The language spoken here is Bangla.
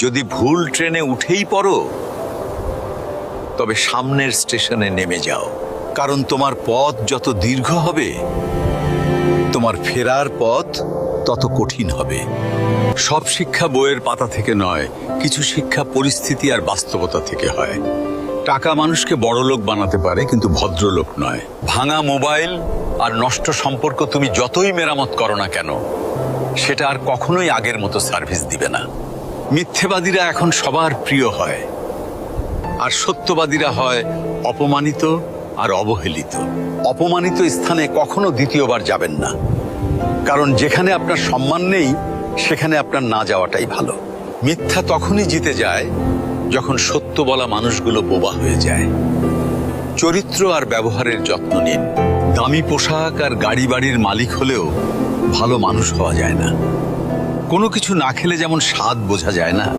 যদি ভুল ট্রেনে উঠেই পড়ো, তবে সামনের স্টেশনে নেমে যাও, কারণ তোমার পথ যত দীর্ঘ হবে, তোমার ফেরার পথ তত কঠিন হবে। সব শিক্ষা বইয়ের পাতা থেকে নয়, কিছু শিক্ষা পরিস্থিতি আর বাস্তবতা থেকে হয়। টাকা মানুষকে বড়লোক বানাতে পারে, কিন্তু ভদ্রলোক নয়। ভাঙা মোবাইল আর নষ্ট সম্পর্ক তুমি যতই মেরামত করো না কেন, সেটা আর কখনোই আগের মতো সার্ভিস দিবে না। মিথ্যেবাদীরা এখন সবার প্রিয় হয়, আর সত্যবাদীরা হয় অপমানিত আর অবহেলিত। অপমানিত স্থানে কখনো দ্বিতীয়বার যাবেন না, কারণ যেখানে আপনার সম্মান নেই, সেখানে আপনার না যাওয়াটাই ভালো। মিথ্যা তখনই জিতে যায় যখন সত্য বলা মানুষগুলো বোবা হয়ে যায়। চরিত্র আর ব্যবহারের যত্ন নিন। দামি পোশাক আর গাড়ি বাড়ির মালিক হলেও ভালো মানুষ হওয়া যায় না। কোনো কিছু না খেলে যেমন স্বাদ বোঝা যায় না,